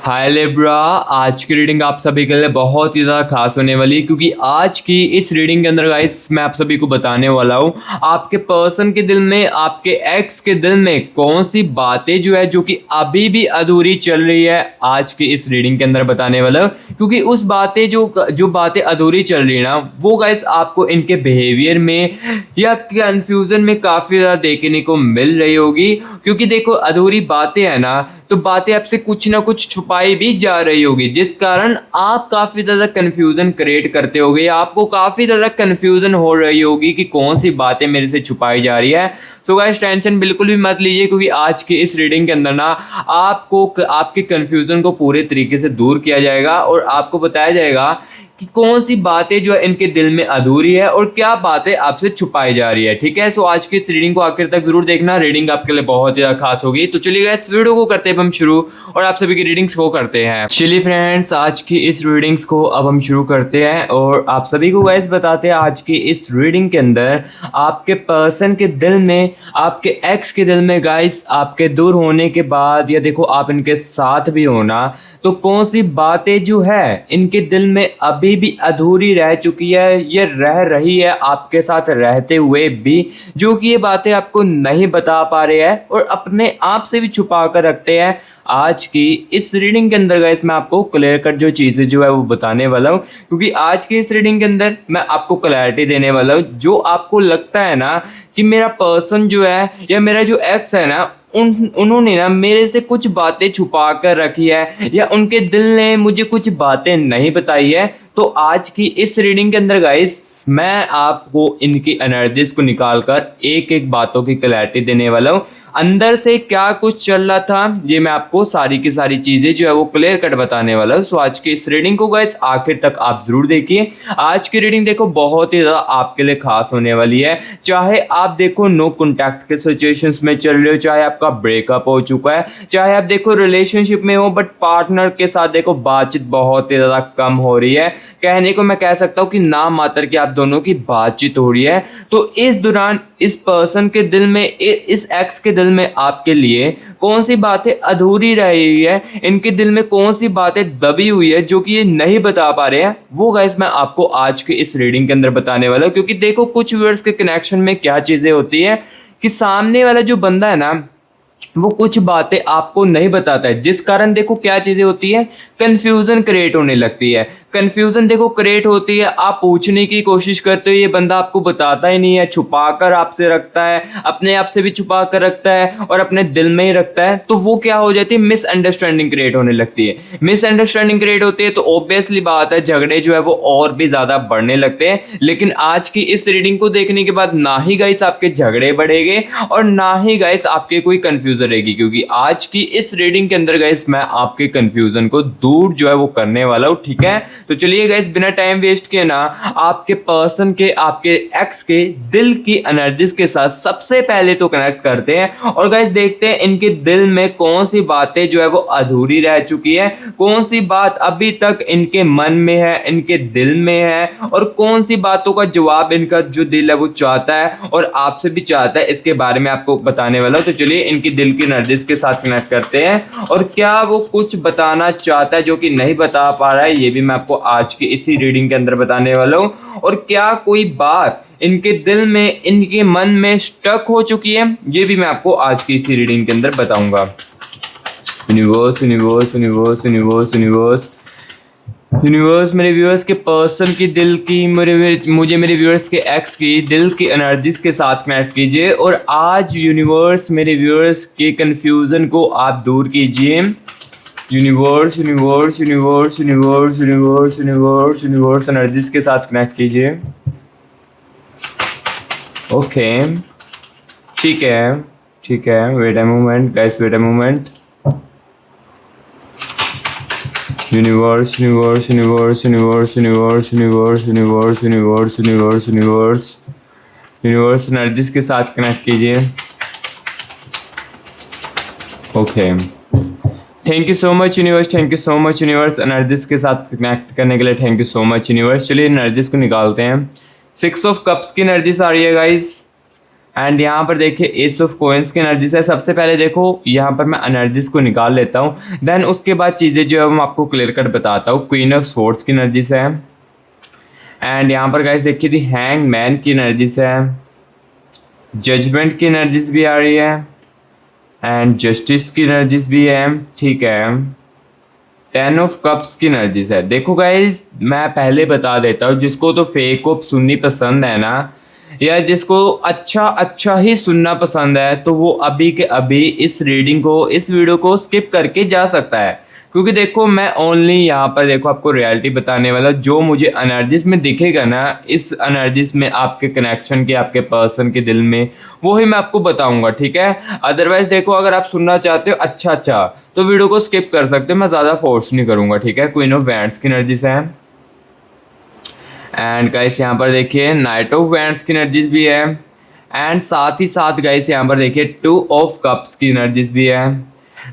हाय Libra. आज की reading आप सभी के लिए बहुत ही ज़्यादा खास होने वाली है क्योंकि आज की इस रीडिंग के अंदर गाइस मैं आप सभी को बताने वाला हूँ आपके पर्सन के दिल में, आपके एक्स के दिल में कौन सी बातें जो है जो कि अभी भी अधूरी चल रही है। आज की इस रीडिंग के अंदर बताने वाला हूँ क्योंकि उस बातें जो बातें अधूरी चल रही है ना, वो गाइस आपको इनके बिहेवियर में या कन्फ्यूज़न में काफ़ी ज़्यादा देखने को मिल रही होगी। क्योंकि देखो, अधूरी बातें है ना, तो बातें आपसे कुछ ना कुछ छुपाई भी जा रही होगी, जिस कारण आप काफ़ी ज़्यादा कन्फ्यूज़न क्रिएट करते होगे या आपको काफ़ी ज़्यादा कन्फ्यूज़न हो रही होगी कि कौन सी बातें मेरे से छुपाई जा रही है। सो गाइस, टेंशन बिल्कुल भी मत लीजिए क्योंकि आज की इस रीडिंग के अंदर ना आपको आपके कन्फ्यूज़न को पूरे तरीके से दूर किया जाएगा और आपको बताया जाएगा कि कौन सी बातें जो है इनके दिल में अधूरी है और क्या बातें आपसे छुपाई जा रही है। ठीक है, सो आज की इस रीडिंग को आखिर तक जरूर देखना, रीडिंग आपके लिए बहुत ज़्यादा खास होगी। तो चलिए इस वीडियो को करते हैं हम शुरू और आप सभी की रीडिंग्स को करते हैं। चलिए फ्रेंड्स, आज की इस रीडिंग्स को अब हम शुरू करते हैं और आप सभी को गाइस बताते हैं आज की इस रीडिंग के अंदर आपके पर्सन के दिल में, आपके एक्स के दिल में गाइस, आपके दूर होने के बाद या देखो आप इनके साथ भी होना, तो कौन सी बातें जो है इनके दिल में अभी भी अधूरी रह चुकी है, ये रह रही है आपके साथ रहते हुए भी, जो कि ये बातें आपको नहीं बता पा रहे हैं और अपने आप से भी छुपा कर रखते हैं। आज की इस रीडिंग के अंदर गाइस मैं आपको क्लियर कट जो चीज़ें जो है वो बताने वाला हूँ क्योंकि आज की इस रीडिंग के अंदर मैं आपको क्लैरिटी देने वाला हूँ। जो आपको लगता है ना कि मेरा पर्सन जो है या मेरा जो एक्स है ना, उन्होंने ना मेरे से कुछ बातें छुपा कर रखी है या उनके दिल ने मुझे कुछ बातें नहीं बताई है, तो आज की इस रीडिंग के अंदर गाइस मैं आपको इनकी एनर्जीज को निकाल कर एक एक बातों की क्लैरिटी देने वाला हूँ। अंदर से क्या कुछ चल रहा था ये मैं आपको सारी की सारी चीज़ें जो है वो क्लियर कट बताने वाला हूँ। सो आज की इस रीडिंग को गाइस आखिर तक आप जरूर देखिए। आज की रीडिंग देखो बहुत ही ज़्यादा आपके लिए खास होने वाली है। चाहे आप देखो नो कॉन्टैक्ट के सिचुएशंस में चल रहे हो, चाहे आपका ब्रेकअप हो चुका है, चाहे आप देखो रिलेशनशिप में हो बट पार्टनर के साथ देखो बातचीत बहुत ही ज़्यादा कम हो रही है, कहने को मैं कह सकता हूँ कि नाम मात्र की आप दोनों की बातचीत हो रही है। तो इस दौरान इस पर्सन के दिल में, इस एक्स के दिल में आपके लिए कौन सी बातें अधूरी रही है, इनके दिल में कौन सी बातें दबी हुई है जो कि ये नहीं बता पा रहे हैं, वो गाइस मैं आपको आज के इस रीडिंग के अंदर बताने वाला हूँ। क्योंकि देखो कुछ व्यूअर्स के कनेक्शन में क्या चीज़ें होती है कि सामने वाला जो बंदा है ना, वो कुछ बातें आपको नहीं बताता है, जिस कारण देखो क्या चीज़ें होती है, कन्फ्यूज़न क्रिएट होने लगती है। कन्फ्यूज़न देखो क्रिएट होती है, आप पूछने की कोशिश करते हो, ये बंदा आपको बताता ही नहीं है, छुपा कर आपसे रखता है, अपने आप से भी छुपा कर रखता है और अपने दिल में ही रखता है। तो वो क्या हो जाती है, मिसअंडरस्टैंडिंग क्रिएट होने लगती है। मिसअंडरस्टैंडिंग क्रिएट होती है तो ऑब्वियसली बात है, झगड़े जो है वो और भी ज़्यादा बढ़ने लगते हैं। लेकिन आज की इस रीडिंग को देखने के बाद ना ही गाइस आपके झगड़े बढ़ेंगे और ना ही गाइस आपके कोई कन्फ्यूजन रहेगी, क्योंकि आज की इस रीडिंग के अंदर गाइस मैं आपके कंफ्यूजन को दूर जो है वो करने वाला हूं। ठीक है, तो चलिए गाइस बिना टाइम वेस्ट किए ना आपके पर्सन के, आपके एक्स के दिल की एनर्जीज के साथ सबसे पहले तो कनेक्ट करते हैं और गाइस देखते हैं इनके दिल में कौन सी बातें जो है वो अधूरी रह चुकी है, कौन सी बात अभी तक इनके मन में है, इनके दिल में है और कौन सी बातों का जवाब इनका जो दिल है वो चाहता है और आपसे भी चाहता है। इसके बारे में आपको बताने वाला हूं। तो चलिए इनकी दिल की एनर्जीज के साथ कनेक्ट करते हैं और क्या वो कुछ बताना चाहता है जो कि नहीं बता पा रहा है, ये भी मैं आपको आज की इसी रीडिंग के अंदर बताने वाला हूं। और क्या कोई बात इनके दिल में, इनके मन में स्टक हो चुकी है, ये भी मैं आपको आज की इसी रीडिंग के अंदर बताऊंगा। Universe universe universe universe universe universe मेरे व्यूअर्स के पर्सन की दिल की, मुझे मेरे व्यूअर्स के एक्स की दिल की एनर्जीज के साथ कनेक्ट कीजिए और आज यूनिवर्स मेरे व्यूअर्स के कंफ्यूजन को आप दूर कीजिए। Universe universe universe universe universe universe universe energies के साथ कनेक्ट कीजिए। ओके, ठीक है ठीक है, wait a moment guys, wait a moment. Universe universe universe universe universe universe universe universe universe universe universe energies के साथ कनेक्ट कीजिए। Okay, thank you so much universe, thank you so much universe energies के साथ connect करने के लिए, thank you so much universe. चलिए energies को निकालते हैं। 6 ऑफ कप्स की एनर्जीज आ रही है गाइस, एंड यहाँ पर देखिए एस ऑफ कॉइंस की एनर्जीज है। सबसे पहले देखो यहाँ पर मैं एनर्जीज को निकाल लेता हूँ, देन उसके बाद चीज़ें जो है मैं आपको क्लियर कट बताता हूँ। क्वीन ऑफ स्वॉर्ड्स की एनर्जीज है। एंड यहाँ पर गाइस देखिए दी हैंग मैन की एनर्जीज है, जजमेंट की एनर्जीज भी आ रही है एंड जस्टिस की एनर्जीज भी है। ठीक है, 10 ऑफ कप्स की एनर्जीज है। देखो गाइस मैं पहले बता देता हूँ, जिसको तो फेक ऑफ सुननी पसंद है ना, या जिसको अच्छा अच्छा ही सुनना पसंद है, तो वो अभी के अभी इस रीडिंग को, इस वीडियो को स्किप करके जा सकता है। क्योंकि देखो मैं ओनली यहाँ पर देखो आपको रियलिटी बताने वाला, जो मुझे एनर्जीज में दिखेगा ना, इस एनर्जीज में आपके कनेक्शन के, आपके पर्सन के दिल में, वो ही मैं आपको बताऊंगा। ठीक है, अदरवाइज देखो अगर आप सुनना चाहते हो अच्छा अच्छा तो वीडियो को स्किप कर सकते हो, मैं ज़्यादा फोर्स नहीं करूंगा। ठीक है, क्वीन ऑफ वैंड्स की एनर्जीज है। एंड गाइस यहाँ पर देखिए नाइट ऑफ वैंड्स की एनर्जीज भी है। एंड साथ ही साथ गाइस यहाँ पर देखिए 2 ऑफ कप्स की एनर्जीज भी है।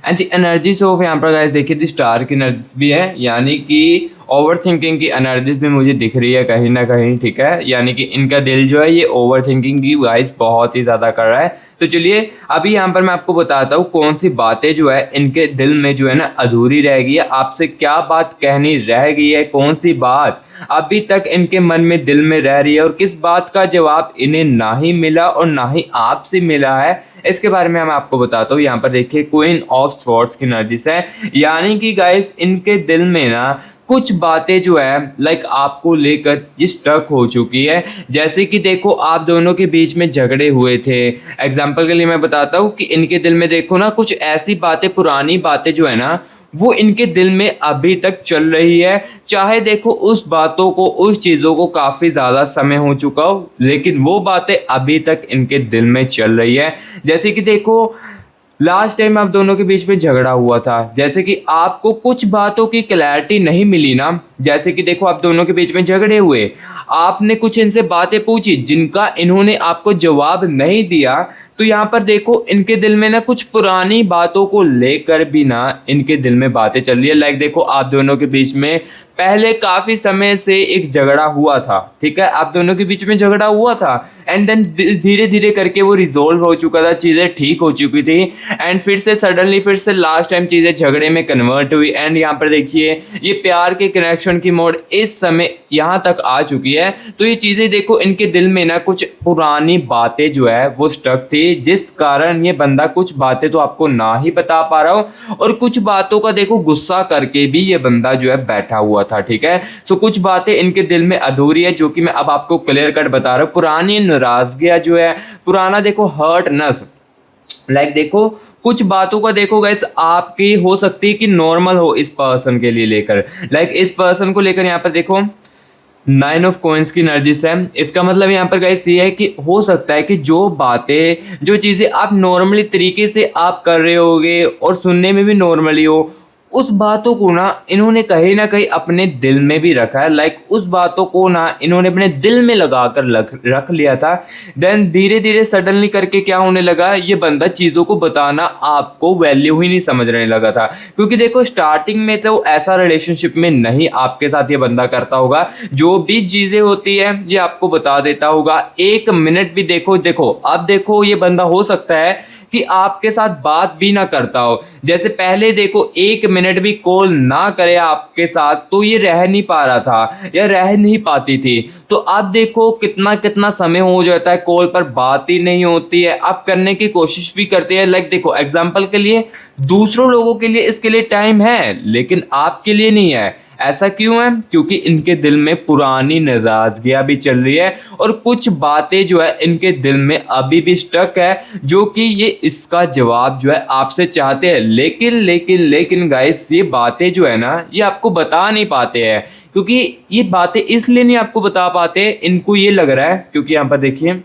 एंड द एनर्जीज ऑफ यहाँ पर गाइस देखिए द स्टार की एनर्जीज भी है, यानी कि ओवर थिंकिंग की एनर्जीज भी मुझे दिख रही है कहीं ना कहीं। ठीक है, यानी कि इनका दिल जो है ये ओवर थिंकिंग की गाइस बहुत ही ज़्यादा कर रहा है। तो चलिए अभी यहाँ पर मैं आपको बताता हूँ कौन सी बातें जो है इनके दिल में जो है ना अधूरी रह गई है, आपसे क्या बात कहनी रह गई है, कौन सी बात अभी तक इनके मन में दिल में रह रही है, और किस बात का जवाब इन्हें ना ही मिला और ना ही आपसे मिला है, इसके बारे में मैं आपको बताता हूँ। यहाँ पर देखिए क्वीन ऑफ स्वॉर्ड्स की एनर्जीज है, यानी कि गाइस इनके दिल में ना कुछ बातें जो है लाइक आपको लेकर ये स्टक हो चुकी है। जैसे कि देखो आप दोनों के बीच में झगड़े हुए थे, एग्जाम्पल के लिए मैं बताता हूँ कि इनके दिल में देखो ना कुछ ऐसी बातें, पुरानी बातें जो है ना वो इनके दिल में अभी तक चल रही है। चाहे देखो उस बातों को, उस चीज़ों को काफ़ी ज़्यादा समय हो चुका हो, लेकिन वो बातें अभी तक इनके दिल में चल रही है। जैसे कि देखो लास्ट टाइम आप दोनों के बीच में झगड़ा हुआ था, जैसे कि आपको कुछ बातों की क्लैरिटी नहीं मिली ना, जैसे कि देखो आप दोनों के बीच में झगड़े हुए, आपने कुछ इनसे बातें पूछी जिनका इन्होंने आपको जवाब नहीं दिया, तो यहाँ पर देखो इनके दिल में ना कुछ पुरानी बातों को लेकर भी ना इनके दिल में बातें चल रही है। लाइक देखो आप दोनों के बीच में पहले काफ़ी समय से एक झगड़ा हुआ था। ठीक है, आप दोनों के बीच में झगड़ा हुआ था एंड देन धीरे धीरे करके वो रिजोल्व हो चुका था, चीज़ें ठीक हो चुकी थी, एंड फिर से सडनली फिर से लास्ट टाइम चीज़ें झगड़े में कन्वर्ट हुई। एंड यहाँ पर देखिए ये प्यार के कनेक्शन की मोड इस समय यहाँ तक आ चुकी है। तो ये चीज़ें देखो इनके दिल में ना कुछ पुरानी बातें जो है वो स्टक थी, जिस कारण ये बंदा कुछ बातें तो आपको ना ही बता पा रहा हो, और कुछ बातों का देखो गुस्सा करके भी ये बंदा जो है बैठा हुआ था। ठीक है, सो कुछ बातें इनके दिल में अधूरी है, जो कि मैं अब आपको क्लियर कट बता रहा हूँ। पुरानी नाराजगियां जो है, पुराना देखो हर्टनेस, लाइक देखो कुछ बातों का देखो गाइस आपकी हो सकती है कि नॉर्मल हो इस पर्सन के लिए लेकर, लाइक इस पर्सन को लेकर यहाँ पर देखो 9 ऑफ कॉइंस की एनर्जीज है। इसका मतलब यहाँ पर गाइस ये है कि हो सकता है कि जो बातें, जो चीज़ें आप नॉर्मली तरीके से आप कर रहे होगे और सुनने में भी नॉर्मली हो, उस बातों को ना इन्होंने कहीं ना कहीं अपने दिल में भी रखा है। लाइक उस बातों को ना इन्होंने अपने दिल में लगा कर रख लिया था, देन धीरे धीरे सडनली करके क्या होने लगा, ये बंदा चीज़ों को बताना आपको वैल्यू ही नहीं समझने लगा था। क्योंकि देखो स्टार्टिंग में तो ऐसा रिलेशनशिप में नहीं आपके साथ ये बंदा करता होगा, जो भी चीज़ें होती है ये आपको बता देता होगा। एक मिनट भी देखो अब देखो ये बंदा हो सकता है कि आपके साथ बात भी ना करता हो, जैसे पहले देखो 1 मिनट भी कॉल ना करे आपके साथ तो ये रह नहीं पा रहा था या रह नहीं पाती थी। तो अब देखो कितना कितना समय हो जाता है, कॉल पर बात ही नहीं होती है, आप करने की कोशिश भी करते हैं। लाइक देखो एग्जाम्पल के लिए दूसरों लोगों के लिए इसके लिए टाइम है, लेकिन आपके लिए नहीं है। ऐसा क्यों है? क्योंकि इनके दिल में पुरानी नाराजगियां भी चल रही है और कुछ बातें जो है इनके दिल में अभी भी स्टक है, जो कि ये इसका जवाब जो है आपसे चाहते हैं। लेकिन गाइस ये बातें जो है ना ये आपको बता नहीं पाते हैं, क्योंकि ये बातें इसलिए नहीं आपको बता पाते, इनको ये लग रहा है, क्योंकि यहाँ पर देखिए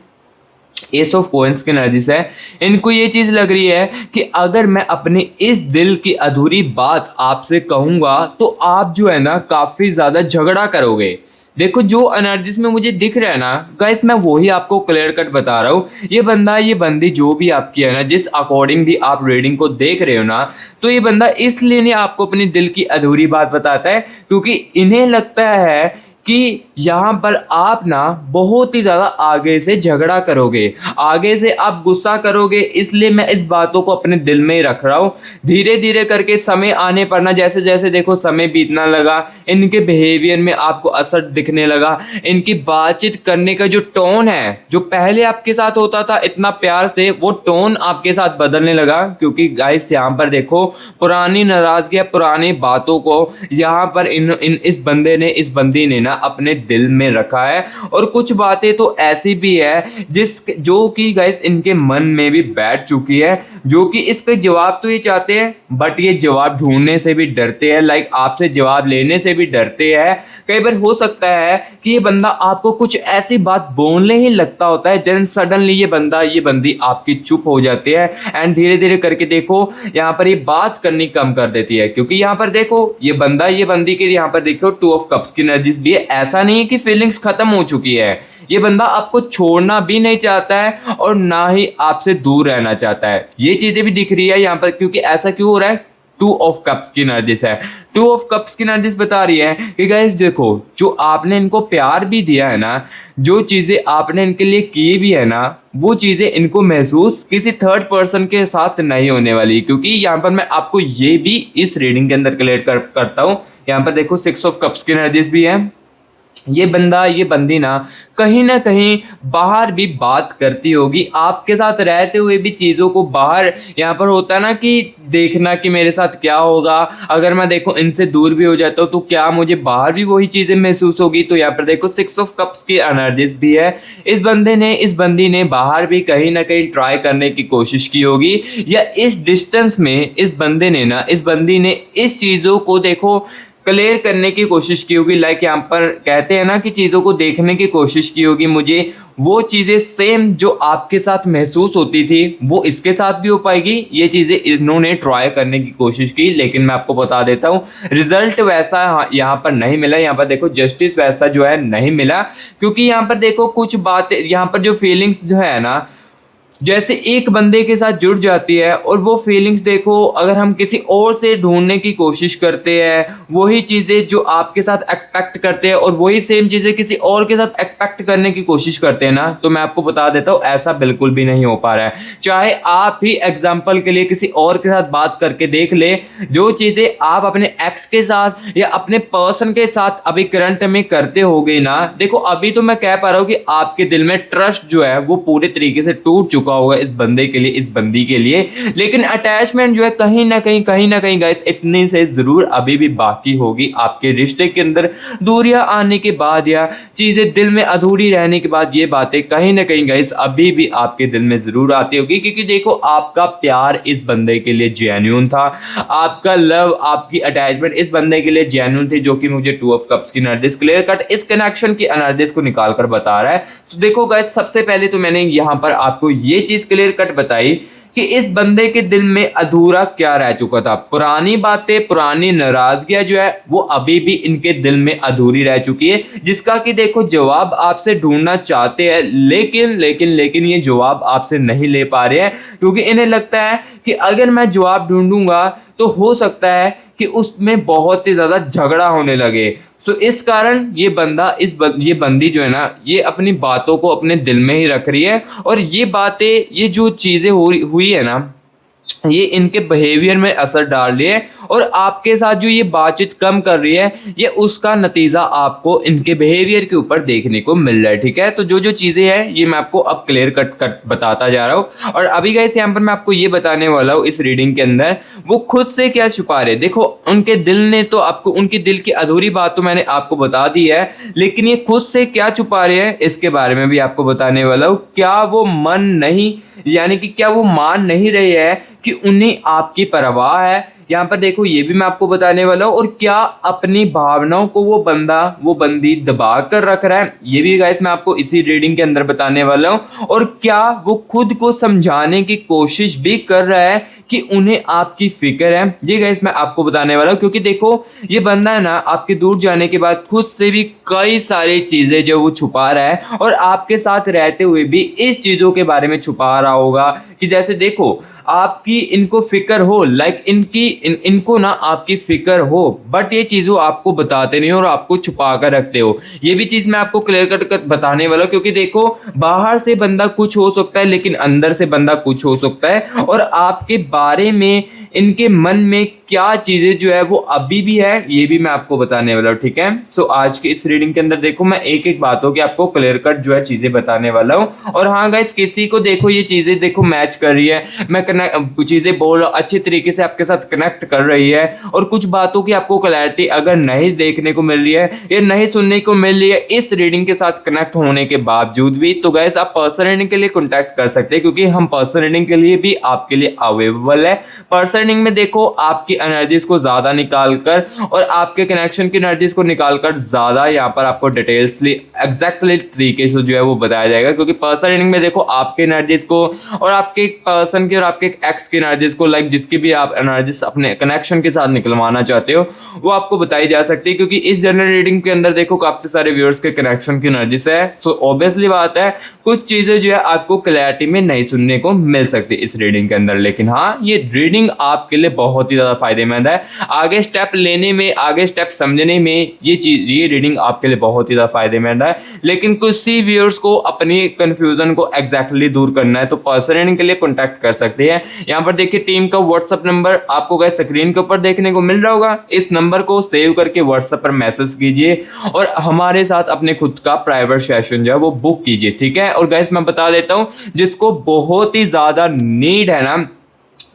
एस ऑफ कॉइंस की एनर्जीज है, इनको ये चीज़ लग रही है कि अगर मैं अपने इस दिल की अधूरी बात आपसे कहूँगा तो आप जो है ना काफ़ी ज़्यादा झगड़ा करोगे। देखो जो एनर्जीज में मुझे दिख रहा है ना गाइस, मैं वही आपको क्लियर कट बता रहा हूँ। ये बंदा, ये बंदी जो भी आपकी है ना, जिस अकॉर्डिंग भी आप रीडिंग को देख रहे हो ना, तो ये बंदा इसलिए नहीं आपको अपने दिल की अधूरी बात बताता है क्योंकि इन्हें लगता है कि यहाँ पर आप ना बहुत ही ज़्यादा आगे से झगड़ा करोगे, आगे से आप गुस्सा करोगे, इसलिए मैं इस बातों को अपने दिल में ही रख रहा हूँ। धीरे धीरे करके समय आने पर ना, जैसे जैसे देखो समय बीतना लगा, इनके बिहेवियर में आपको असर दिखने लगा। इनकी बातचीत करने का जो टोन है, जो पहले आपके साथ होता था इतना प्यार से, वो टोन आपके साथ बदलने लगा। क्योंकि गाइस यहाँ पर देखो, पुरानी नाराज़गी, पुरानी बातों को यहाँ पर इस बंदे ने, इस बंदी ने ना अपने दिल में रखा है। और कुछ बातें तो ऐसी भी है जो कि गाइस इनके मन में भी बैठ चुकी है, जो कि इसके जवाब तो ये चाहते हैं, बट ये जवाब ढूंढने से भी डरते हैं, लाइक आपसे जवाब लेने से भी डरते हैं। कई बार हो सकता है कि ये बंदा आपको कुछ ऐसी बात बोलने ही लगता होता है, देन सडनली ये बंदी आपकी चुप हो जाती है। एंड धीरे धीरे करके देखो यहाँ पर ये बात करनी कम कर देती है। क्योंकि यहाँ पर देखो ये बंदी के यहाँ पर देखो 2 ऑफ कप्स की एनर्जीज भी है। ऐसा नहीं है कि फीलिंग्स खत्म हो चुकी है, ये बंदा आपको छोड़ना भी नहीं चाहता है और ना ही आपसे दूर रहना चाहता है। ये चीजें भी दिख रही है यहाँ पर। क्योंकि ऐसा क्यों हो रहा है? 2 ऑफ कप्स की एनर्जीज है। 2 ऑफ कप्स की एनर्जीज बता रही है कि गाइस देखो, जो आपने इनको प्यार भी दिया है ना, जो चीजें आपने इनके लिए की भी है ना, वो चीजें इनको महसूस किसी थर्ड पर्सन के साथ नहीं होने वाली। क्योंकि यहाँ पर मैं आपको ये भी इस रीडिंग के अंदर क्लियर करता हूँ। यहाँ पर देखो 6 ऑफ कप्स की एनर्जीज भी है। ये बंदी ना कहीं बाहर भी बात करती होगी, आपके साथ रहते हुए भी चीज़ों को बाहर, यहाँ पर होता है ना कि देखना कि मेरे साथ क्या होगा अगर मैं देखो इनसे दूर भी हो जाता हूँ, तो क्या मुझे बाहर भी वही चीज़ें महसूस होगी। तो यहाँ पर देखो 6 ऑफ कप्स की एनर्जीज भी है। इस बंदी ने बाहर भी कहीं ना कहीं ट्राई करने की कोशिश की होगी, या इस डिस्टेंस में इस बंदी ने इस चीज़ों को देखो क्लियर करने की कोशिश की होगी। लाइक यहाँ पर कहते हैं ना कि चीज़ों को देखने की कोशिश की होगी, मुझे वो चीज़ें सेम जो आपके साथ महसूस होती थी वो इसके साथ भी हो पाएगी। ये चीज़ें इन्होंने ट्राई करने की कोशिश की, लेकिन मैं आपको बता देता हूँ रिजल्ट वैसा यहाँ पर नहीं मिला। यहाँ पर देखो जस्टिस वैसा जो है नहीं मिला। क्योंकि यहाँ पर देखो कुछ बातें, यहाँ पर जो फीलिंग्स जो है ना, जैसे एक बंदे के साथ जुड़ जाती है और वो फीलिंग्स देखो अगर हम किसी और से ढूंढने की कोशिश करते हैं, वही चीज़ें जो आपके साथ एक्सपेक्ट करते हैं और वही सेम चीज़ें किसी और के साथ एक्सपेक्ट करने की कोशिश करते हैं ना, तो मैं आपको बता देता हूँ ऐसा बिल्कुल भी नहीं हो पा रहा है। चाहे आप ही एग्जाम्पल के लिए किसी और के साथ बात करके देख ले, जो चीज़ें आप अपने एक्स के साथ या अपने पर्सन के साथ अभी करंट में करते हो गई ना, देखो अभी तो मैं कह पा रहा हूँ कि आपके दिल में ट्रस्ट जो है वो पूरे तरीके से टूट चुका होगा इस बंदे के लिए, इस बंदी के लिए। लेकिन अटैचमेंट जो है कहीं ना कहीं गाइस इतनी से जरूर अभी भी बाकी होगी आपके रिश्ते के अंदर। दूरियां आने के बाद या चीजें दिल में अधूरी रहने के बाद ये बातें कहीं ना कहीं गाइस अभी भी आपके दिल में जरूर आती होगी। क्योंकि देखो आपका प्यार इस बंदे के लिए जेन्युइन था, आपका लव, आपकी अटैचमेंट इस बंदे के लिए जेन्युइन थी, जो कि मुझे 2 ऑफ कप्स की एनर्जीज क्लियर कट इस कनेक्शन की एनर्जीज को निकाल कर बता रहा है। तो देखो गाइस सबसे पहले तो मैंने यहाँ पर आपको ये चीज क्लियर कट बताई कि इस बंदे के दिल में अधूरा क्या रह चुका था। पुरानी बातें, पुरानी नाराजगियां जो है वो अभी भी इनके दिल में अधूरी रह चुकी है, जिसका कि देखो जवाब आपसे ढूंढना चाहते हैं, लेकिन ये जवाब आपसे नहीं ले पा रहे हैं। क्योंकि इन्हें लगता है कि अगर मैं जवाब ढूंढूंगा तो हो सकता है कि उसमें बहुत ही ज्यादा झगड़ा होने लगे। सो इस कारण ये बंदी जो है ना, ये अपनी बातों को अपने दिल में ही रख रही है। और ये बातें, ये जो चीजें हुई है ना, ये इनके बिहेवियर में असर डाल रही है और आपके साथ जो ये बातचीत कम कर रही है, ये उसका नतीजा आपको इनके बिहेवियर के ऊपर देखने को मिल रहा है। ठीक है, तो जो जो चीज़ें हैं ये मैं आपको अब क्लियर कट बताता जा रहा हूँ। और अभी गाइस यहाँ पर मैं आपको ये बताने वाला हूँ इस रीडिंग के अंदर वो खुद से क्या छुपा रहे। देखो उनके दिल ने तो आपको, उनके दिल की अधूरी बात तो मैंने आपको बता दी है, लेकिन ये खुद से क्या छुपा रहे हैं इसके बारे में भी आपको बताने वाला हूँ। क्या वो क्या वो मान नहीं रहे हैं कि उन्हें आपकी परवाह है, यहाँ पर देखो ये भी मैं आपको बताने वाला हूँ। और क्या अपनी भावनाओं को वो बंदी दबा कर रख रहा है, ये भी गाइस मैं आपको इसी रीडिंग के अंदर बताने वाला हूँ। और क्या वो खुद को समझाने की कोशिश भी कर रहा है कि उन्हें आपकी फिक्र है, ये गाइस मैं आपको बताने वाला हूँ। क्योंकि देखो ये बंदा है ना, आपके दूर जाने के बाद खुद से भी कई सारी चीजें जो वो छुपा रहा है और आपके साथ रहते हुए भी इस चीजों के बारे में छुपा रहा होगा। कि जैसे देखो आपकी इनको फिक्र हो, लाइक इनको ना आपकी फिक्र हो, बट ये चीज़ वो आपको बताते नहीं हो और आपको छुपा कर रखते हो। ये भी चीज़ मैं आपको क्लियर कट कर बताने वाला हूँ, क्योंकि देखो बाहर से बंदा कुछ हो सकता है लेकिन अंदर से बंदा कुछ हो सकता है, और आपके बारे में इनके मन में क्या चीज़ें जो है वो अभी भी है, ये भी मैं आपको बताने वाला हूँ, ठीक है। सो आज की इस रीडिंग के अंदर देखो मैं एक एक बातों की आपको क्लियर कट जो है चीज़ें बताने वाला हूँ। और हाँ गाइस, किसी को देखो ये चीज़ें देखो मैच कर रही है, मैं चीज़ें बोल रहा हूँ अच्छी तरीके से आपके साथ कनेक्ट कर रही है, और कुछ बातों की आपको क्लैरिटी अगर नहीं देखने को मिल रही है या नहीं सुनने को मिल रही है इस रीडिंग के साथ कनेक्ट होने के बावजूद भी, तो गाइस आप पर्सनल रीडिंग के लिए कॉन्टैक्ट कर सकते हैं, क्योंकि हम पर्सनल रीडिंग के लिए भी आपके लिए अवेलेबल है। पर्सनल रीडिंग में देखो आपकी एनर्जीज को ज्यादा निकाल कर और आपके कनेक्शन की एनर्जीज को निकाल कर ज्यादा यहाँ पर आपको डिटेल्सली एग्जैक्टली तरीके से जो है वो बताया जाएगा, क्योंकि पर्सनल रीडिंग में देखो आपके एनर्जीज को और आपके पर्सन की और आपके एक्स की एनर्जीज को, लाइक जिसकी भी आप एनर्जीज अपने कनेक्शन के साथ निकलवाना चाहते हो वो आपको बताई जा सकती है, क्योंकि इस जनरल रीडिंग के अंदर देखो काफी सारे व्यूअर्स के कनेक्शन की एनर्जीज है। सो ऑब्वियसली बात है कुछ चीजें जो है आपको क्लैरिटी में नहीं सुनने को मिल सकती इस रीडिंग के अंदर, लेकिन हाँ ये रीडिंग आपके लिए बहुत ही ज्यादा फायदेमंद है। आगे स्टेप लेने में, आगे स्टेप समझने में ये रीडिंग आपके लिए बहुत ही ज्यादा फायदेमंद है। लेकिन कुछ सी व्यूअर्स को अपनी कंफ्यूजन को एग्जैक्टली दूर करना है तो पर्सनल रीडिंग के लिए कॉन्टैक्ट कर सकते हैं। यहाँ पर देखिए टीम का व्हाट्सएप नंबर आपको गाइस स्क्रीन के ऊपर देखने को मिल रहा होगा, इस नंबर को सेव करके व्हाट्सएप पर मैसेज कीजिए और हमारे साथ अपने खुद का प्राइवेट सेशन जो है वो बुक कीजिए, ठीक है। और गाइस मैं बता देता हूँ जिसको बहुत ही ज्यादा नीड है ना,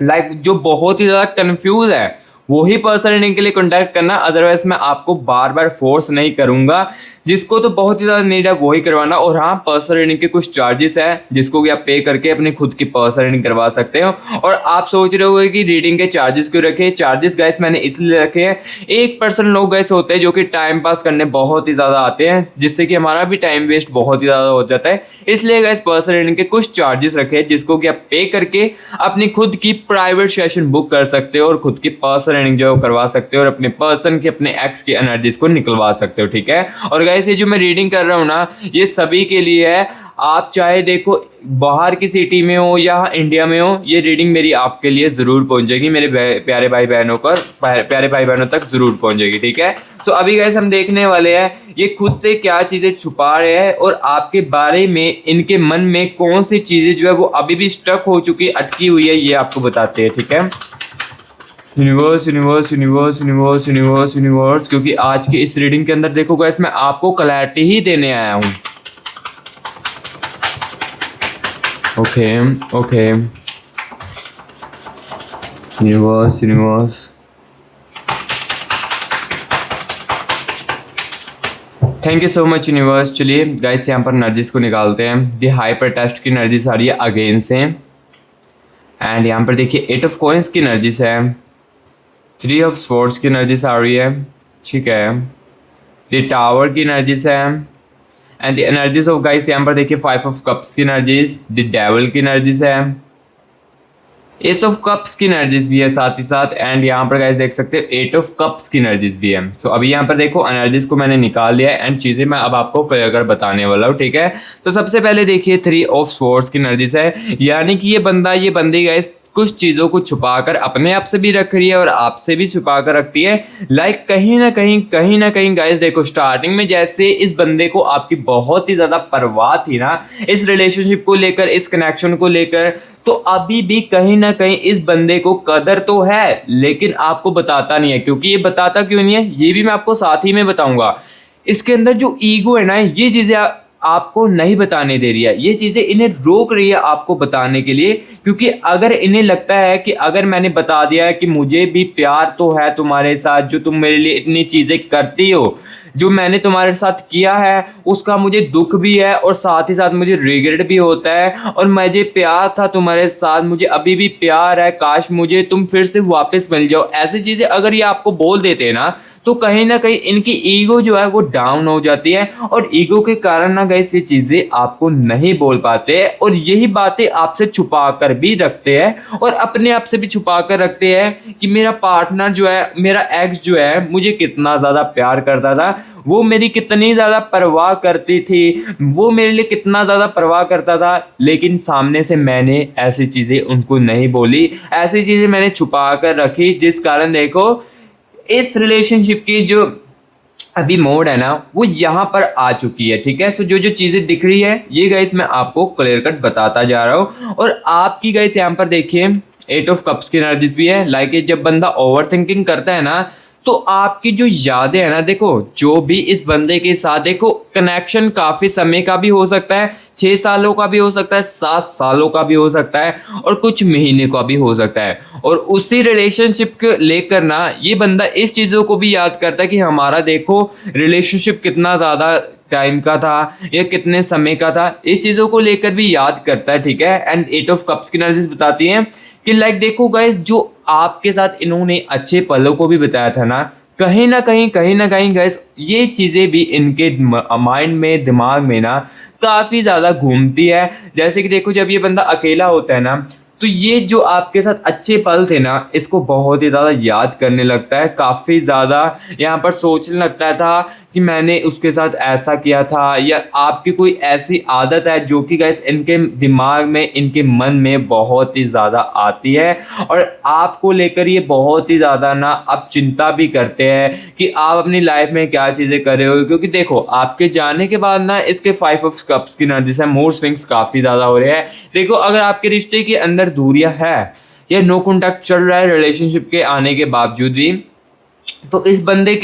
लाइक जो बहुत ही ज्यादा कंफ्यूज है वही पर्सनल रीडिंग के लिए कॉन्टैक्ट करना, अदरवाइज मैं आपको बार बार फोर्स नहीं करूंगा। जिसको तो बहुत ही ज़्यादा नीड है वही करवाना। और हाँ पर्सनल रीडिंग के कुछ चार्जेस है जिसको कि आप पे करके अपनी खुद की पर्सनल रीडिंग करवा सकते हो। और आप सोच रहे होगे कि रीडिंग के चार्जेस क्यों रखे, चार्जेस गाइस मैंने इसलिए रखे हैं, 1% लोग गाइस होते हैं जो कि टाइम पास करने बहुत ही ज़्यादा आते हैं जिससे कि हमारा भी टाइम वेस्ट बहुत ही ज़्यादा हो जाता है, इसलिए गाइस पर्सनल रीडिंग के कुछ चार्जेस रखे हैं जिसको कि आप पे करके अपनी खुद की प्राइवेट सेशन बुक कर सकते हो और खुद की पर्सनल रीडिंग जो करवा सकते हो और अपने पर्सन की अपने एक्स की एनर्जीज को निकलवा सकते हो, ठीक है। और गाइस ये जो मैं रीडिंग कर रहा हूँ ना ये सभी के लिए है, आप चाहे देखो बाहर की सिटी में हो या इंडिया में हो, ये रीडिंग मेरी आपके लिए ज़रूर पहुंचेगी, मेरे प्यारे भाई बहनों तक ज़रूर पहुंचेगी, ठीक है। सो अभी गाइस हम देखने वाले हैं ये खुद से क्या चीज़ें छुपा रहे हैं और आपके बारे में इनके मन में कौन सी चीज़ें जो है वो अभी भी स्टक हो चुकी अटकी हुई है, ये आपको बताते हैं, ठीक है। Universe universe universe universe universe universe, क्योंकि आज की इस रीडिंग के अंदर देखो गाइस मैं आपको क्लैरिटी ही देने आया हूँ। Okay okay universe universe, thank you so much universe. चलिए गाइस यहाँ पर एनर्जीज को निकालते हैं। दी हाइपर टेस्ट की एनर्जीज आ रही है अगेन से, एंड यहाँ पर देखिए 8 ऑफ कॉइंस की एनर्जीज है, 3 ऑफ स्वॉर्ड्स की एनर्जीज आ रही है, ठीक है। द टावर की एनर्जीज है and the energies of guys यहाँ पर देखिए 5 ऑफ कप्स की एनर्जीज, द डेविल की एनर्जीज है, एस ऑफ कप्स की एनर्जीज भी है साथ ही साथ, एंड यहाँ पर गाइस देख सकते हो 8 ऑफ कप्स की एनर्जीज भी है। सो अभी यहाँ पर देखो एनर्जीज को मैंने निकाल लिया है एंड चीज़ें मैं अब आपको क्लियर कर बताने वाला हूँ, ठीक है। तो सबसे पहले देखिए 3 ऑफ स्वॉर्ड्स की एनर्जीज है, यानी कि ये बंदी गाइस कुछ चीज़ों को छुपाकर अपने आप से भी रख रही है और आपसे भी छुपा कर रखती है। लाइक कहीं ना कहीं गाइस देखो स्टार्टिंग में जैसे इस बंदे को आपकी बहुत ही ज़्यादा परवाह थी ना इस रिलेशनशिप को लेकर, इस कनेक्शन को लेकर, तो अभी भी कहीं ना कहीं इस बंदे को कदर तो है लेकिन आपको बताता नहीं है। क्योंकि ये बताता क्यों नहीं है ये भी मैं आपको साथ ही में बताऊंगा। इसके अंदर जो ईगो है ना ये चीज़ें आपको नहीं बताने दे रही है, ये चीज़ें इन्हें रोक रही है आपको बताने के लिए, क्योंकि अगर इन्हें लगता है कि अगर मैंने बता दिया है कि मुझे भी प्यार तो है तुम्हारे साथ, जो तुम मेरे लिए इतनी चीज़ें करती हो, जो मैंने तुम्हारे साथ किया है उसका मुझे दुख भी है और साथ ही साथ मुझे रिग्रेट भी होता है, और मुझे प्यार था तुम्हारे साथ, मुझे अभी भी प्यार है, काश मुझे तुम फिर से वापस मिल जाओ, ऐसी चीज़ें अगर ये आपको बोल देते हैं ना तो कहीं ना कहीं इनकी ईगो जो है वो डाउन हो जाती है। और ईगो के कारण ना गाइस ये चीजें आपको नहीं बोल पाते हैं और यही बातें आपसे छुपा कर भी रखते हैं और अपने आप से भी छुपा कर रखते हैं कि मेरा पार्टनर जो है, मेरा एक्स जो है, मुझे कितना ज़्यादा प्यार करता था, वो मेरी कितनी ज़्यादा परवाह करती थी, वो मेरे लिए कितना ज़्यादा परवाह करता था, लेकिन सामने से मैंने ऐसी चीज़ें उनको नहीं बोली, ऐसी चीज़ें मैंने छुपा कर रखी, जिस कारण देखो इस रिलेशनशिप की जो अभी मोड है ना वो यहाँ पर आ चुकी है। ठीक है, सो जो जो चीज़ें दिख रही है ये गाइस मैं आपको क्लियर कट बताता जा रहा हूँ। और आपकी गाइस यहाँ पर देखिए 8 ऑफ कप्स की एनर्जीज भी है। लाइक जब बंदा ओवर थिंकिंग करता है ना तो आपकी जो यादें है ना, देखो जो भी इस बंदे के साथ, देखो कनेक्शन काफ़ी समय का भी हो सकता है, 6 सालों का भी हो सकता है, 7 सालों का भी हो सकता है और कुछ महीने का भी हो सकता है। और उसी रिलेशनशिप को लेकर ना ये बंदा इस चीज़ों को भी याद करता है कि हमारा देखो रिलेशनशिप कितना ज़्यादा टाइम का था या कितने समय का था, इस चीज़ों को लेकर भी याद करता है। ठीक है, एंड 8 ऑफ कप्स की एनर्जीज बताती हैं कि लाइक देखो गाइस, जो आपके साथ इन्होंने अच्छे पलों को भी बताया था ना, कहीं ना कहीं गाइस ये चीज़ें भी इनके माइंड में, दिमाग में ना काफ़ी ज़्यादा घूमती है। जैसे कि देखो जब ये बंदा अकेला होता है ना तो ये जो आपके साथ अच्छे पल थे ना इसको बहुत ही ज़्यादा याद करने लगता है, काफ़ी ज़्यादा यहाँ पर सोचने लगता था कि मैंने उसके साथ ऐसा किया था, या आपकी कोई ऐसी आदत है जो कि गाइस इनके दिमाग में, इनके मन में बहुत ही ज़्यादा आती है और आपको लेकर ये बहुत ही ज़्यादा ना अब चिंता भी करते हैं कि आप अपनी लाइफ में क्या चीज़ें कर रहे हो। क्योंकि देखो आपके जाने के बाद ना इसके 5 ऑफ कप्स की एनर्जी से मूड स्विंग्स काफ़ी ज़्यादा हो रहे हैं। देखो अगर आपके रिश्ते के अंदर दूरियां है या नो कॉन्टैक्ट चल रहा है रिलेशनशिप के आने के बावजूद भी, तो इस बंदे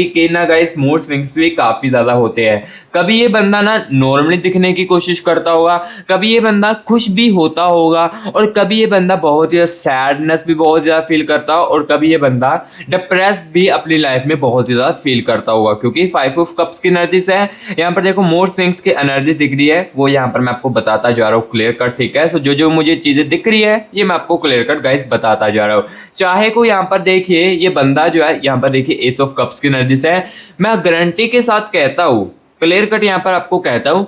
के ना गाइस मूड स्विंग्स भी काफ़ी ज़्यादा होते हैं। कभी ये बंदा ना नॉर्मली दिखने की कोशिश करता होगा, कभी ये बंदा खुश भी होता होगा और कभी ये बंदा बहुत ही सैडनेस भी बहुत ज़्यादा फील करता हो और कभी ये बंदा डिप्रेस भी अपनी लाइफ में बहुत ही ज़्यादा फील करता होगा। क्योंकि 5 ऑफ कप्स की एनर्जीज है यहाँ पर, देखो मूड स्विंग्स की एनर्जी दिख रही है वो यहाँ पर मैं आपको बताता जा रहा हूँ क्लियर कट। ठीक है, सो जो जो मुझे चीज़ें दिख रही है ये मैं आपको क्लियर कट गाइस बताता जा रहा हूँ। चाहे को यहाँ पर देखिए ये बंदा जो है, यहाँ पर देखिए एस ऑफ कप्स की एनर्जी से है, मैं गारंटी के साथ कहता हूँ, क्लियर कट यहाँ पर आपको कहता हूँ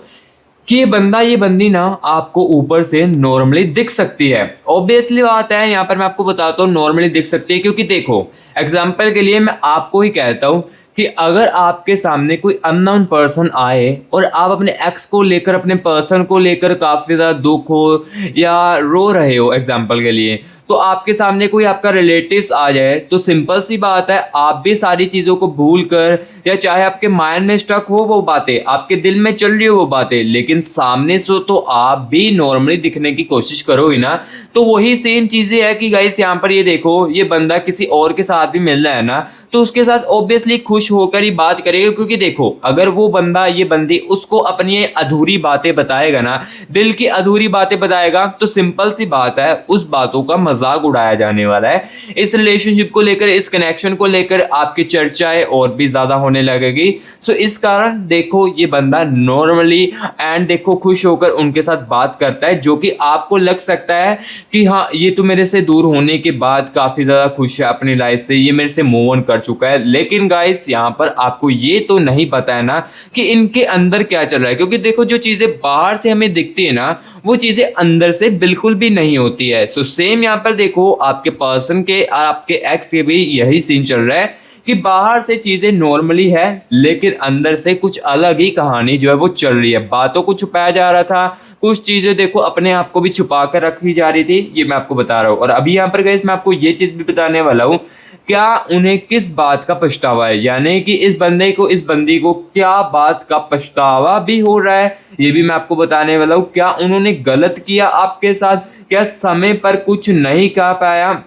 कि ये बंदा, ये बंदी ना आपको ऊपर से नॉर्मली दिख सकती है। ऑब्वियसली बात है, यहाँ पर मैं आपको बताता हूँ नॉर्मली दिख सकती है। क्योंकि देखो एग्जाम्पल के लिए मैं आपको ही कहता हूँ कि अगर आपके सामने कोई अननोन पर्सन आए और आप अपने एक्स को लेकर, अपने पर्सन को लेकर काफ़ी ज़्यादा दुख हो या रो रहे हो एग्जाम्पल के लिए, तो आपके सामने कोई आपका रिलेटिव्स आ जाए तो सिंपल सी बात है आप भी सारी चीज़ों को भूल कर, या चाहे आपके माइंड में स्टक हो वो बातें, आपके दिल में चल रही हो वो बातें, लेकिन सामने से तो आप भी नॉर्मली दिखने की कोशिश करोगे ना। तो वही सेम चीज़ें है कि गाइस यहाँ पर ये देखो ये बंदा किसी और के साथ भी मिल रहा है ना तो उसके साथ ऑब्वियसली खुश होकर ही बात करेगा। क्योंकि देखो अगर वो बंदा, ये बंदी उसको अपनी अधूरी बातें बताएगा ना, दिल की अधूरी बातें बताएगा, तो सिंपल सी बात है उस बातों का मजाक उड़ाया जाने वाला है। इस रिलेशनशिप को लेकर, इस कनेक्शन को लेकर आपकी चर्चाएं और भी ज्यादा होने लगेगी। सो इस कारण देखो ये बंदा नॉर्मली एंड देखो खुश होकर उनके साथ बात करता है, जो कि आपको लग सकता है कि हाँ ये तो मेरे से दूर होने के बाद काफी ज्यादा खुश है अपनी लाइफ से, ये मेरे से मूव ऑन कर चुका है। लेकिन गाइस यहाँ पर आपको ये तो नहीं पता है ना कि इनके अंदर क्या चल रहा है। क्योंकि देखो जो चीजें बाहर से हमें दिखती है ना वो चीजें अंदर से बिल्कुल भी नहीं होती है। सो सेम यहाँ पर देखो आपके पर्सन के और आपके एक्स के भी यही सीन चल रहा है कि बाहर से चीजें नॉर्मली है लेकिन अंदर से कुछ अलग ही कहानी जो है वो चल रही है। बातों को छुपाया जा रहा था, कुछ चीजें देखो अपने आप को भी छुपा कर रखी जा रही थी, ये मैं आपको बता रहा हूँ। और अभी यहाँ पर गाइस मैं आपको ये चीज भी बताने वाला हूँ, क्या उन्हें किस बात का पछतावा है, यानी कि इस बंदे को, इस बंदी को क्या बात का पछतावा भी हो रहा है, ये भी मैं आपको बताने वाला हूँ। क्या उन्होंने गलत किया आपके साथ, क्या समय पर कुछ नहीं कह पाया,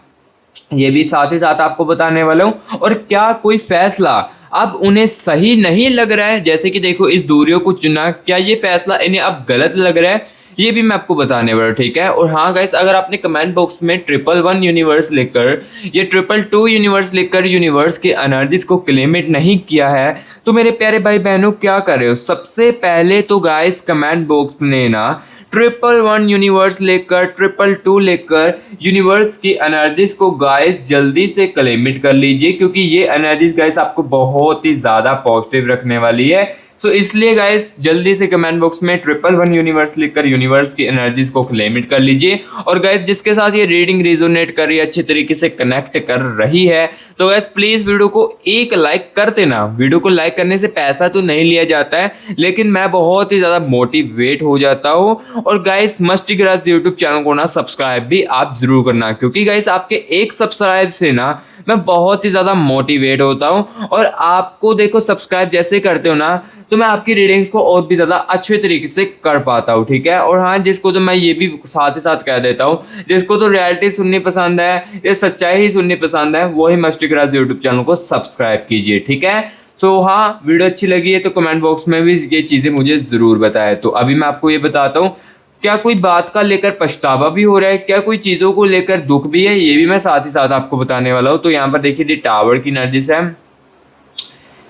ये भी साथ ही साथ आपको बताने वाला हूँ। और क्या कोई फैसला अब उन्हें सही नहीं लग रहा है, जैसे कि देखो इस दूरियों को चुना, क्या ये फैसला इन्हें अब गलत लग रहा है, ये भी मैं आपको बताने वाला हूँ। ठीक है, और हाँ गाइस अगर आपने कमेंट बॉक्स में 111 यूनिवर्स लिखकर या 222 यूनिवर्स लिखकर यूनिवर्स के एनर्जीज को क्लेमिट नहीं किया है तो मेरे प्यारे भाई बहनों क्या कर रहे हो, सबसे पहले तो गाइस कमेंट बॉक्स में ना 111 यूनिवर्स लेकर 222 लेकर यूनिवर्स की एनर्जीज को गाइस जल्दी से क्लेमिट कर लीजिए। क्योंकि ये एनर्जीज गाइस आपको बहुत ही ज़्यादा पॉजिटिव रखने वाली है। सो इसलिए गाइस जल्दी से कमेंट बॉक्स में 111 यूनिवर्स लिखकर यूनिवर्स की एनर्जीज को क्लेम इट कर लीजिए। और गाइस जिसके साथ ये रीडिंग रेजोनेट कर रही है, अच्छे तरीके से कनेक्ट कर रही है, तो गाइस प्लीज वीडियो को एक लाइक कर देना। वीडियो को लाइक करने से पैसा तो नहीं लिया जाता है, लेकिन मैं बहुत ही ज्यादा मोटिवेट हो जाता हूँ। और guys musty grass YouTube channel को ना सब्सक्राइब भी आप जरूर करना, क्योंकि गाइस आपके एक सब्सक्राइब से ना मैं बहुत ही ज्यादा मोटिवेट होता हूँ। और आपको देखो सब्सक्राइब जैसे करते हो ना, तो मैं आपकी रीडिंग्स को और भी ज़्यादा अच्छे तरीके से कर पाता हूँ, ठीक है। और हाँ, जिसको तो मैं ये भी साथ ही साथ कह देता हूँ, जिसको तो रियलिटी सुननी पसंद है या सच्चाई ही सुननी पसंद है, वही मस्टी ग्रास यूट्यूब चैनल को सब्सक्राइब कीजिए, ठीक है। सो हाँ, वीडियो अच्छी लगी है तो कमेंट बॉक्स में भी ये चीज़ें मुझे ज़रूर बताएं। तो अभी मैं आपको ये बताता हूँ, क्या कोई बात का लेकर पछतावा भी हो रहा है, क्या कोई चीज़ों को लेकर दुख भी है, ये भी मैं साथ ही साथ आपको बताने वाला हूँ। तो यहाँ पर देखिए दी टावर की एनर्जीज है।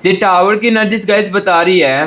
दी टावर की एनर्जीज गाइस बता रही है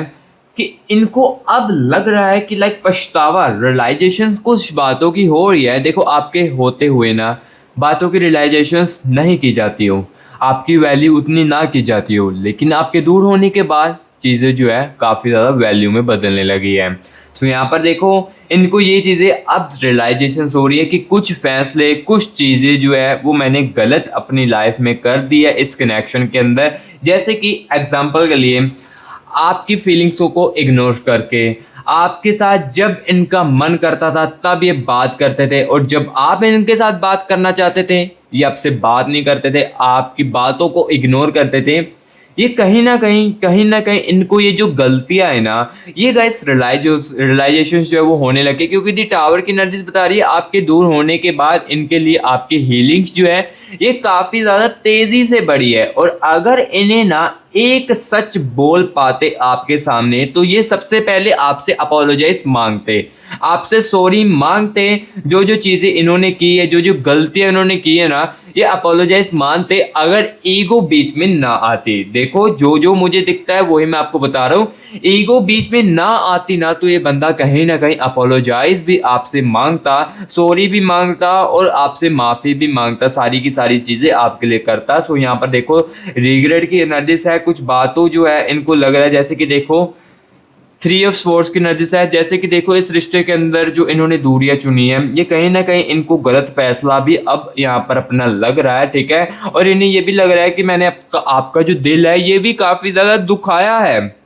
कि इनको अब लग रहा है कि लाइक पछतावा, रियलाइजेशन कुछ बातों की हो रही है। देखो आपके होते हुए ना बातों की रियलाइजेशंस नहीं की जाती हो, आपकी वैल्यू उतनी ना की जाती हो, लेकिन आपके दूर होने के बाद चीज़ें जो है काफ़ी ज़्यादा वैल्यू में बदलने लगी है। तो यहाँ पर देखो इनको ये चीज़ें अब रियलाइजेशन हो रही है कि कुछ फैसले, कुछ चीज़ें जो है वो मैंने गलत अपनी लाइफ में कर दी है इस कनेक्शन के अंदर। जैसे कि एग्जांपल के लिए आपकी फीलिंग्सों को इग्नोर करके, आपके साथ जब इनका मन करता था तब ये बात करते थे, और जब आप इनके साथ बात करना चाहते थे ये आपसे बात नहीं करते थे, आपकी बातों को इग्नोर करते थे। ये कहीं ना कहीं इनको ये जो गलतियां है ना, ये गाइस रियलाइजेशन जो है वो होने लगे, क्योंकि दी टावर की एनर्जीज बता रही है आपके दूर होने के बाद इनके लिए आपकी हीलिंग्स जो है ये काफ़ी ज़्यादा तेज़ी से बढ़ी है। और अगर इन्हें ना एक सच बोल पाते आपके सामने, तो ये सबसे पहले आपसे अपोलोजाइज मांगते, आपसे सॉरी मांगते। जो जो चीज़ें इन्होंने की है, जो जो गलतियां इन्होंने की है ना, ये अपोलोजाइज मानते अगर ईगो बीच में ना आती। देखो जो जो मुझे दिखता है वही मैं आपको बता रहा हूँ, ईगो बीच में ना आती ना, तो ये बंदा कहीं ना कहीं अपोलोजाइज भी आपसे मांगता, सॉरी भी मांगता और आपसे माफ़ी भी मांगता, सारी की सारी चीज़ें आपके लिए करता। सो यहाँ पर देखो रिग्रेट की एनर्जीज है, कुछ बातों जो है इनको लग रहा है, जैसे कि देखो 3 ऑफ स्वॉर्ड्स की एनर्जीज है। जैसे कि देखो इस रिश्ते के अंदर जो इन्होंने दूरियां चुनी है, ये कहीं ना कहीं इनको गलत फैसला भी अब यहाँ पर अपना लग रहा है, ठीक है। और इन्हें ये भी लग रहा है कि मैंने आपका जो दिल है ये भी काफ़ी ज़्यादा दुखाया है।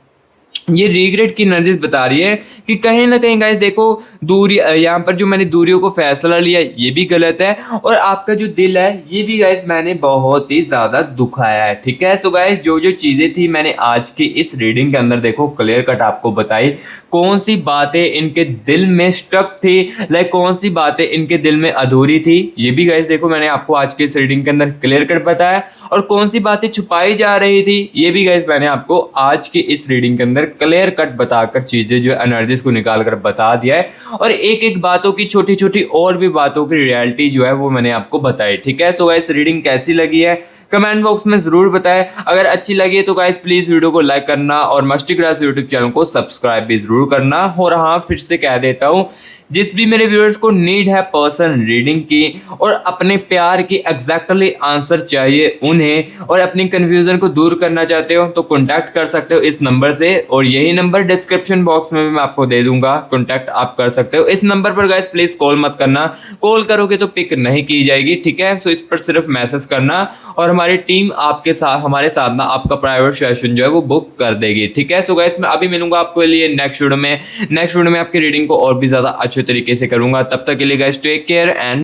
ये रिग्रेट की एनर्जीज बता रही है कि कहीं ना कहीं गाइस देखो दूरी, यहाँ पर जो मैंने दूरियों को फैसला लिया ये भी गलत है, और आपका जो दिल है ये भी गाइस मैंने बहुत ही ज़्यादा दुखाया है, ठीक है। सो गाइस जो जो चीज़ें थी मैंने आज की इस रीडिंग के अंदर देखो क्लियर कट आपको बताई, कौन सी बातें इनके दिल में स्टक थी, लाइक कौन सी बातें इनके दिल में अधूरी थी, ये भी गाइस देखो मैंने आपको आज के इस रीडिंग के अंदर क्लियर कट बताया। और कौन सी बातें छुपाई जा रही थी ये भी गाइस मैंने आपको आज की इस रीडिंग के अंदर क्लियर कट बताकर चीजें जो एनर्जीज को निकाल कर बता दिया है। और एक एक बातों की छोटी छोटी और भी बातों की रियलिटी जो है वो मैंने आपको बताई, ठीक है। सो गाइस रीडिंग कैसी लगी है कमेंट बॉक्स में जरूर बताएं। अगर अच्छी लगी है तो गाइस प्लीज वीडियो को लाइक करना और मस्टी ग्रास यूट्यूब चैनल को सब्सक्राइब भी जरूर करना। और हाँ, फिर से कह देता हूँ, जिस भी मेरे व्यूअर्स को नीड है पर्सन रीडिंग की और अपने प्यार की एग्जैक्टली आंसर चाहिए उन्हें, और अपनी कंफ्यूजन को दूर करना चाहते हो तो कॉन्टैक्ट कर सकते हो इस नंबर से, और यही नंबर डिस्क्रिप्शन बॉक्स में भी मैं आपको दे दूंगा, कॉन्टैक्ट आप कर सकते हो। इस नंबर पर गाइस प्लीज कॉल मत करना, कॉल करोगे तो पिक नहीं की जाएगी, ठीक है। सो इस पर सिर्फ मैसेज करना और हमारी टीम आपके साथ, हमारे साथ ना आपका प्राइवेट सेशन जो है वो बुक कर देगी, ठीक है। सो गाइस मैं अभी मिलूंगा आपको लिए नेक्स्ट वीडियो में आपकी रीडिंग को और भी ज्यादा अच्छे तरीके से करूंगा। तब तक के लिए गाइस टेक केयर एंड